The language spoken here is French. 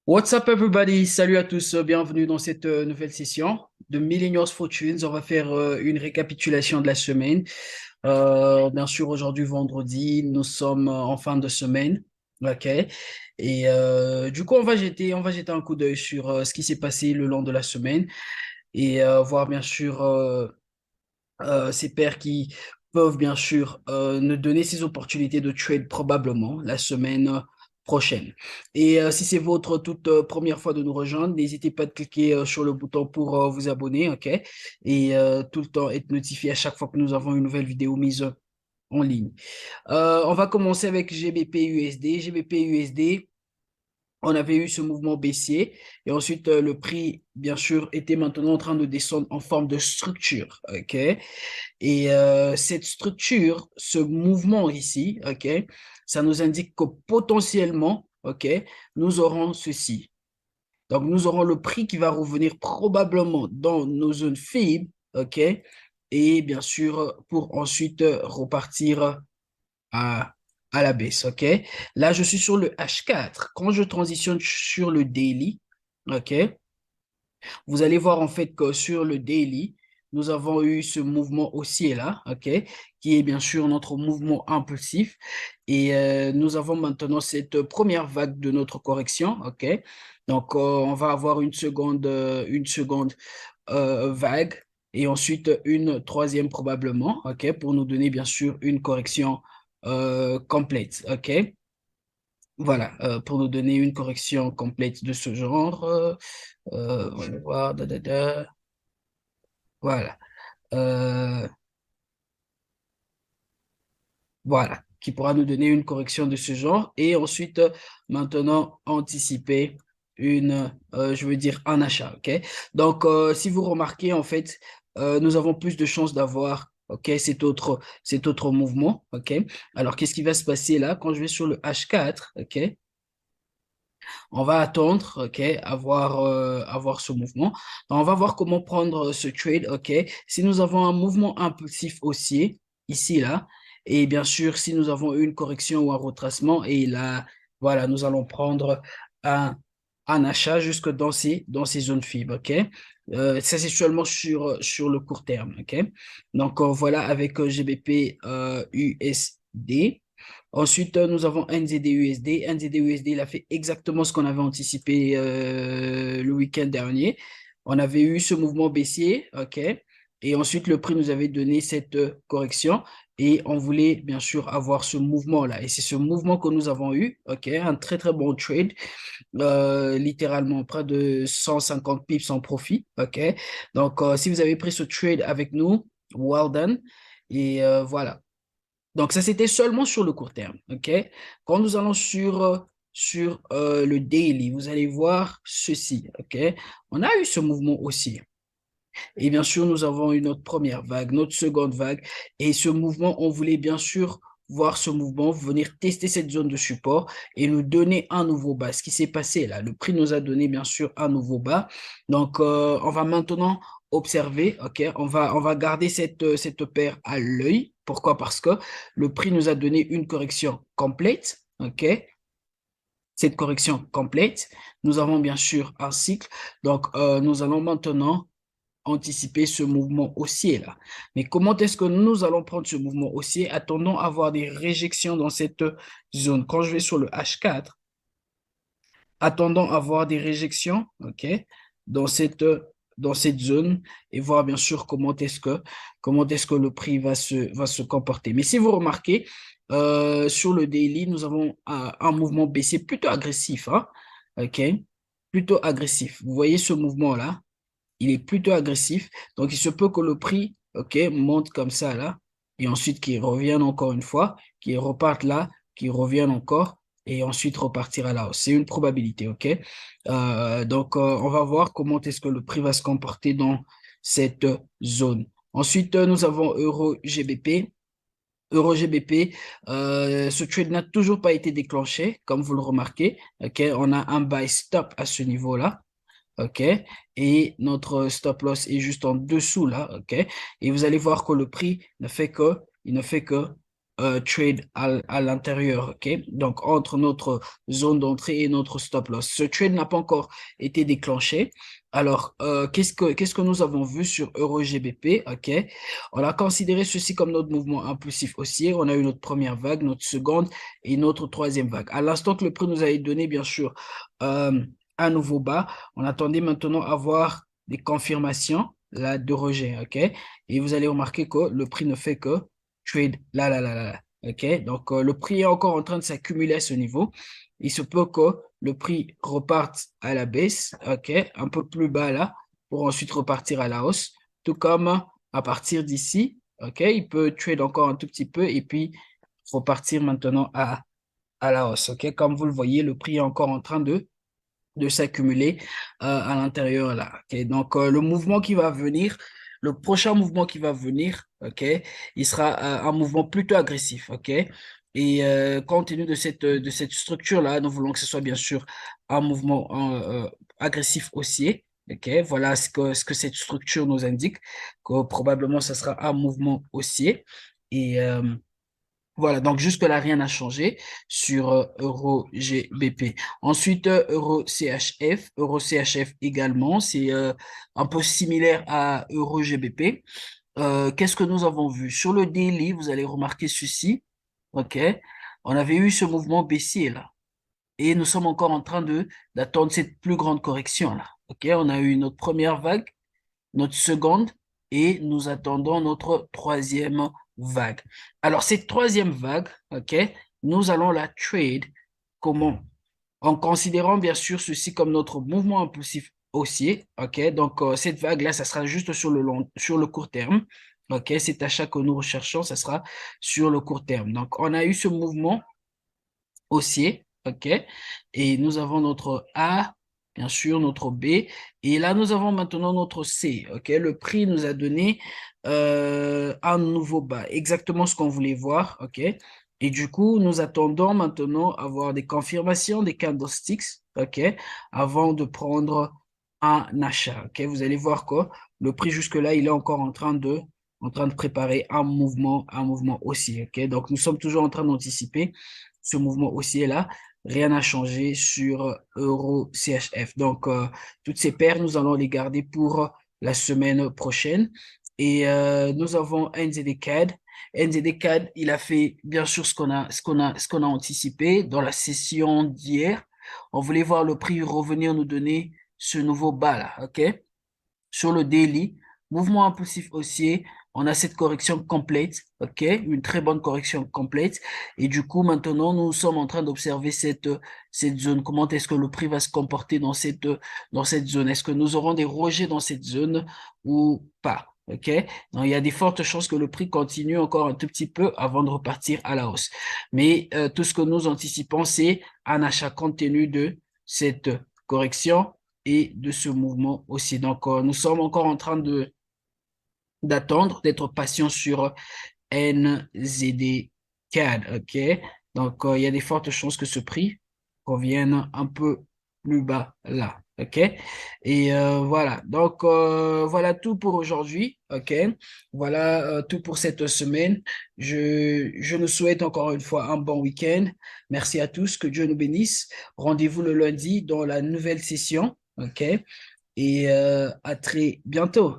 What's up everybody? Salut à tous, bienvenue dans cette nouvelle session de Millennials Fortunes. On va faire une récapitulation de la semaine. Bien sûr, aujourd'hui vendredi, nous sommes en fin de semaine, ok? Et du coup, on va jeter un coup d'œil sur ce qui s'est passé le long de la semaine et voir bien sûr ces paires qui peuvent bien sûr nous donner ces opportunités de trade probablement la semaine prochaine. Et si c'est votre toute première fois de nous rejoindre, n'hésitez pas de cliquer sur le bouton pour vous abonner, ok? Et tout le temps être notifié à chaque fois que nous avons une nouvelle vidéo mise en ligne. On va commencer avec GBP USD. GBP USD, on avait eu ce mouvement baissier et ensuite le prix, bien sûr, était maintenant en train de descendre en forme de structure, ok? Et cette structure, ce mouvement ici, ok, ça nous indique que potentiellement, ok, nous aurons ceci. Donc, nous aurons le prix qui va revenir probablement dans nos zones faibles, ok, et bien sûr, pour ensuite repartir à, à la baisse, ok. Là, je suis sur le H4. Quand je transitionne sur le daily, ok, vous allez voir en fait que sur le daily, nous avons eu ce mouvement haussier là, ok, qui est bien sûr notre mouvement impulsif. Et nous avons maintenant cette première vague de notre correction, ok. Donc, on va avoir une seconde vague et ensuite une troisième probablement, ok, pour nous donner bien sûr une correction complète, ok. Voilà, pour nous donner une correction complète de ce genre. On va voir, voilà. Euh, voilà, qui pourra nous donner une correction de ce genre et ensuite, maintenant, anticiper je veux dire, un achat, ok? Donc, si vous remarquez, en fait, nous avons plus de chances d'avoir, ok, cet autre mouvement, ok? Alors, qu'est-ce qui va se passer là? Quand je vais sur le H4, ok? On va attendre, ok, avoir ce mouvement. On va voir comment prendre ce trade, ok. Si nous avons un mouvement impulsif haussier, ici, là, et bien sûr, si nous avons une correction ou un retracement, et là, voilà, nous allons prendre un, un achat jusque dans ces zones fibres, ok. Ça, c'est seulement sur le court terme, ok. Donc, voilà, avec GBP USD. Ensuite, nous avons NZD-USD. NZD-USD, il a fait exactement ce qu'on avait anticipé le week-end dernier. On avait eu ce mouvement baissier, OK? Et ensuite, le prix nous avait donné cette correction et on voulait bien sûr avoir ce mouvement-là. Et c'est ce mouvement que nous avons eu, OK? Un très, très bon trade, littéralement près de 150 pips en profit, OK? Donc, si vous avez pris ce trade avec nous, well done. Et voilà. Donc, ça, c'était seulement sur le court terme. OK? Quand nous allons sur le daily, vous allez voir ceci. OK? On a eu ce mouvement aussi. Et bien sûr, nous avons eu notre première vague, notre seconde vague. Et ce mouvement, on voulait bien sûr voir ce mouvement, venir tester cette zone de support et nous donner un nouveau bas. Ce qui s'est passé là, le prix nous a donné bien sûr un nouveau bas. Donc, on va maintenant observer, ok? On va garder cette paire à l'œil. Pourquoi? Parce que le prix nous a donné une correction complète, ok? Cette correction complète, nous avons bien sûr un cycle. Donc, nous allons maintenant anticiper ce mouvement haussier là. Mais comment est-ce que nous allons prendre ce mouvement haussier? Attendons à avoir des réjections dans cette zone. Quand je vais sur le H4, attendons à avoir des réjections, ok, dans cette zone et voir bien sûr comment est-ce que le prix va se comporter. Mais si vous remarquez, sur le daily, nous avons un mouvement baissier plutôt agressif, hein, ok, plutôt agressif. Vous voyez ce mouvement-là? Il est plutôt agressif. Donc, il se peut que le prix, OK, monte comme ça là, et ensuite qu'il revienne encore une fois, qu'il reparte là, qu'il revienne encore, et ensuite repartir à la hausse. C'est une probabilité, OK? Donc, on va voir comment est-ce que le prix va se comporter dans cette zone. Ensuite, nous avons Euro-GBP. Euro-GBP, ce trade n'a toujours pas été déclenché, comme vous le remarquez. OK? On a un buy stop à ce niveau-là. OK? Et notre stop loss est juste en dessous là, OK? Et vous allez voir que le prix ne fait que, il ne fait que trade à l'intérieur, ok? Donc, entre notre zone d'entrée et notre stop loss. Ce trade n'a pas encore été déclenché. Alors, qu'est-ce que nous avons vu sur EuroGBP, ok? On a considéré ceci comme notre mouvement impulsif haussier. On a eu notre première vague, notre seconde et notre troisième vague. À l'instant que le prix nous avait donné, bien sûr, un nouveau bas, on attendait maintenant avoir des confirmations là, de rejet, ok? Et vous allez remarquer que le prix ne fait que trade là, là, là, là, là. OK? Donc, le prix est encore en train de s'accumuler à ce niveau. Il se peut que le prix reparte à la baisse, OK? Un peu plus bas là, pour ensuite repartir à la hausse. Tout comme à partir d'ici, OK? Il peut trade encore un tout petit peu et puis repartir maintenant à la hausse, OK? Comme vous le voyez, le prix est encore en train de s'accumuler à l'intérieur là. Ok. Donc, le mouvement qui va venir, le prochain mouvement qui va venir, ok, il sera un mouvement plutôt agressif, ok. Et compte tenu de cette structure-là, nous voulons que ce soit bien sûr un mouvement agressif haussier. Ok, voilà ce que cette structure nous indique, que probablement ce sera un mouvement haussier. Et voilà, donc jusque-là, rien n'a changé sur Euro GBP. Ensuite, Euro CHF. Euro CHF également, c'est un peu similaire à Euro GBP. Qu'est-ce que nous avons vu? Sur le daily, vous allez remarquer ceci. OK? On avait eu ce mouvement baissier là. Et nous sommes encore en train d'attendre cette plus grande correction là. OK? On a eu notre première vague, notre seconde et nous attendons notre troisième vague. Alors, cette troisième vague, OK, nous allons la trade comment? En considérant bien sûr ceci comme notre mouvement impulsif haussier, OK? Donc, cette vague-là, ça sera juste sur le court terme. OK? Cet achat que nous recherchons, ça sera sur le court terme. Donc, on a eu ce mouvement haussier, OK? Et nous avons notre A, bien sûr, notre B. Et là, nous avons maintenant notre C, OK? Le prix nous a donné un nouveau bas, exactement ce qu'on voulait voir, OK? Et du coup, nous attendons maintenant avoir des confirmations, des candlesticks, OK? Avant de prendre un achat, OK? Vous allez voir que le prix jusque-là, il est encore en train de préparer un mouvement haussier, OK? Donc, nous sommes toujours en train d'anticiper ce mouvement haussier-là. Rien n'a changé sur Euro CHF. Donc, toutes ces paires, nous allons les garder pour la semaine prochaine. Et nous avons NZD-CAD. NZD-CAD, il a fait bien sûr ce qu'on a anticipé dans la session d'hier. On voulait voir le prix revenir nous donner ce nouveau bas là, OK? Sur le daily, mouvement impulsif haussier, on a cette correction complète, ok, une très bonne correction complète. Et du coup, maintenant, nous sommes en train d'observer cette zone. Comment est-ce que le prix va se comporter dans cette zone? Est-ce que nous aurons des rejets dans cette zone ou pas? Ok, donc il y a des fortes chances que le prix continue encore un tout petit peu avant de repartir à la hausse. Mais tout ce que nous anticipons, c'est un achat compte tenu de cette correction et de ce mouvement aussi. Donc, nous sommes encore en train d'attendre, d'être patient sur NZD CAD, OK? Donc, il y a des fortes chances que ce prix revienne un peu plus bas là, OK? Et voilà. Donc, voilà tout pour aujourd'hui, OK? Voilà tout pour cette semaine. Je nous souhaite encore une fois un bon week-end. Merci à tous, que Dieu nous bénisse. Rendez-vous le lundi dans la nouvelle session, OK? Et à très bientôt.